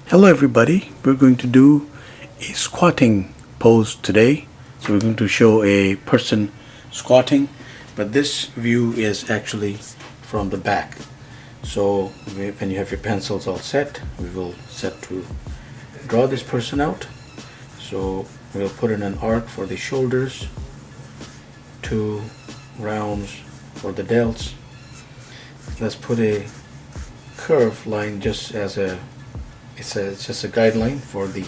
Hello everybody, we're going to do a squatting pose today. So we're going to show a person squatting, but this view is actually from the back. So when you have your pencils all set, we will set to draw this person out. So we'll put in an arc for the shoulders, 2 rounds for the delts. Let's put a curve line just as it's just a guideline for the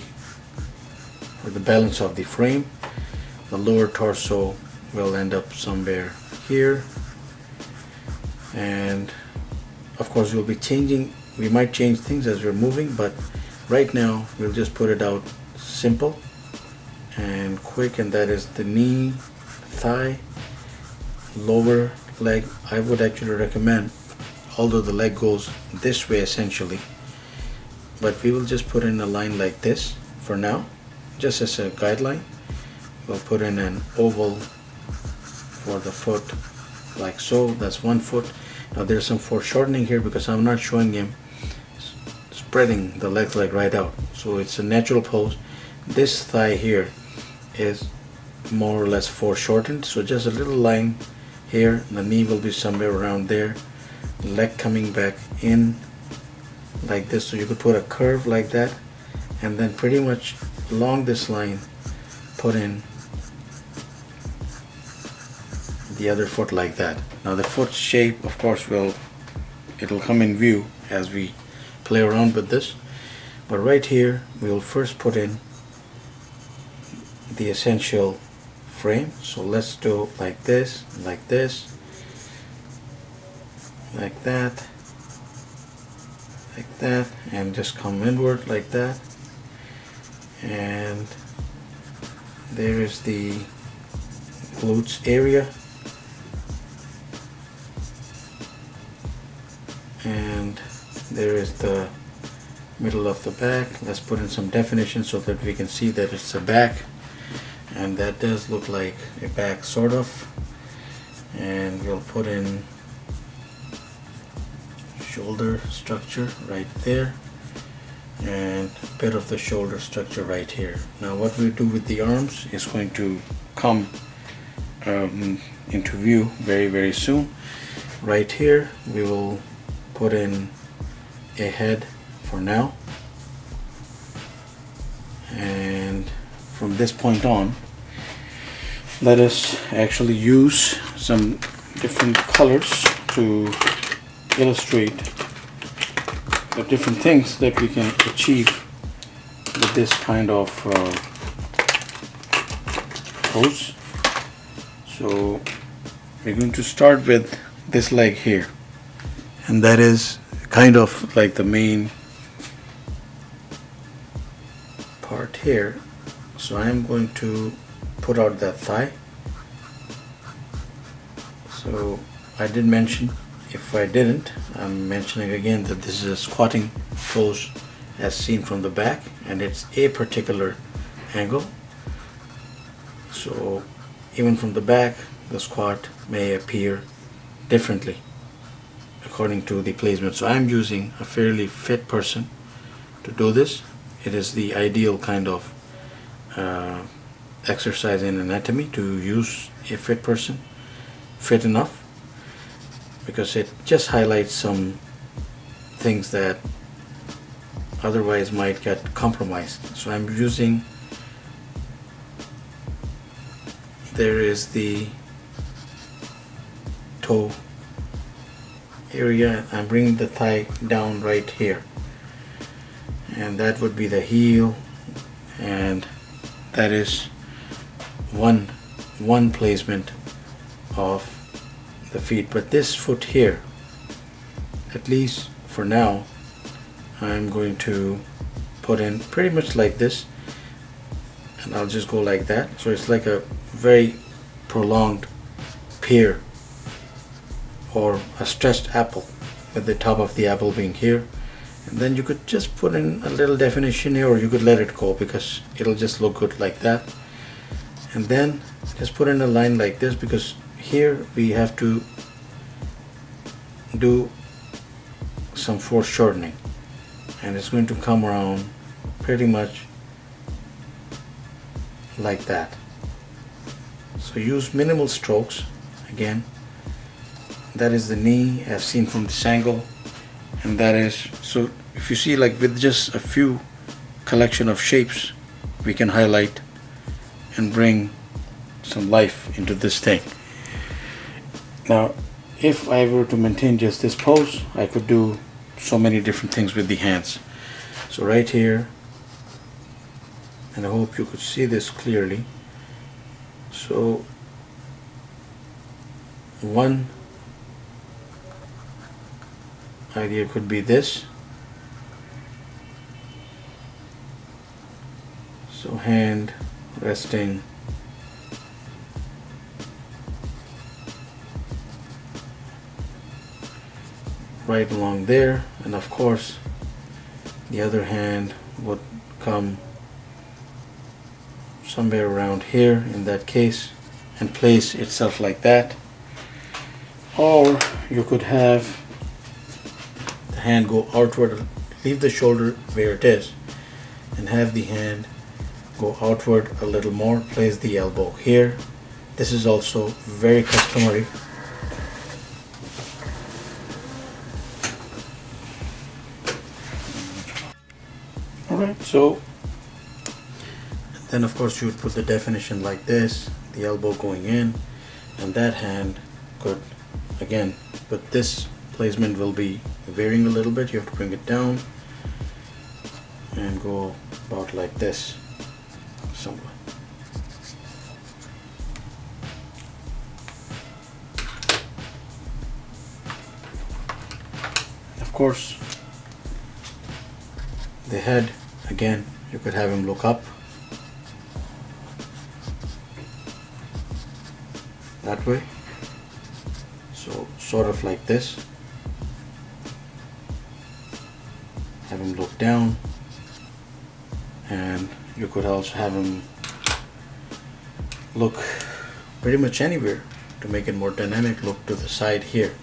balance of the frame. The lower torso will end up somewhere here, and of course we might change things as we're moving, but right now we'll just put it out simple and quick, and that is the knee, thigh, lower leg. I would actually recommend, although the leg goes this way essentially, but we will just put in a line like this for now, just as a guideline. We'll put in an oval for the foot like so. That's 1 foot. Now there's some foreshortening here because I'm not showing him spreading the legs like right out, so it's a natural pose. This thigh here is more or less foreshortened, so just a little line here. The knee will be somewhere around there, leg coming back in like this, so you could put a curve like that, and then pretty much along this line put in the other foot like that. Now the foot shape, of course, it'll come in view as we play around with this, but right here we will first put in the essential frame. So let's do like this, like that, like that, and just come inward like that. And there is the glutes area, and there is the middle of the back. Let's put in some definition so that we can see that it's a back, and that does look like a back sort of. And we'll put in shoulder structure right there, and a bit of the shoulder structure right here. Now what we do with the arms is going to come into view very soon. Right here we will put in a head for now, and from this point on let us actually use some different colors to illustrate the different things that we can achieve with this kind of pose. So we're going to start with this leg here, and that is kind of like the main part here. So I'm going to put out that thigh. So I did mention, if I didn't, I'm mentioning again that this is a squatting pose as seen from the back, and it's a particular angle. So even from the back the squat may appear differently according to the placement. So I'm using a fairly fit person to do this. It is the ideal kind of exercise in anatomy to use a fit person, fit enough, because it just highlights some things that otherwise might get compromised. So I'm using, there is the toe area. I'm bringing the thigh down right here, and that would be the heel, and that is one placement of the feet. But this foot here, at least for now, I'm going to put in pretty much like this, and I'll just go like that. So it's like a very prolonged pear or a stretched apple, with the top of the apple being here. And then you could just put in a little definition here, or you could let it go because it'll just look good like that. And then just put in a line like this, because here we have to do some foreshortening. and it's going to come around pretty much like that. So use minimal strokes. Again, that is the knee as seen from this angle, and that is, so if you see, like with just a few collection of shapes, we can highlight and bring some life into this thing. Now if I were to maintain just this pose, I could do so many different things with the hands. So right here, and I hope you could see this clearly, so one idea could be this. So hand resting right along there, and of course the other hand would come somewhere around here in that case and place itself like that. Or you could have the hand go outward, leave the shoulder where it is, and have the hand go outward a little more, place the elbow here. This is also very customary. Alright, so then of course you would put the definition like this, the elbow going in, and that hand could, again, but this placement will be varying a little bit. You have to bring it down and go about like this somewhat. Of course, the head, again, you could have him look up that way, so sort of like this. Have him look down, and you could also have him look pretty much anywhere to make it more dynamic. Look to the side here,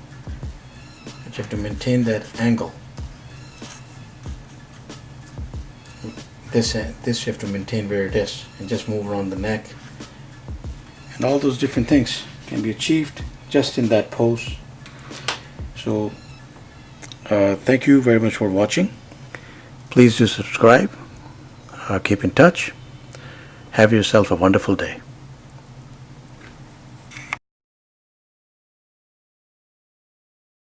but you have to maintain that angle. This you have to maintain where it is, and just move around the neck, and all those different things can be achieved just in that pose. So thank you very much for watching. Please do subscribe, keep in touch, have yourself a wonderful day.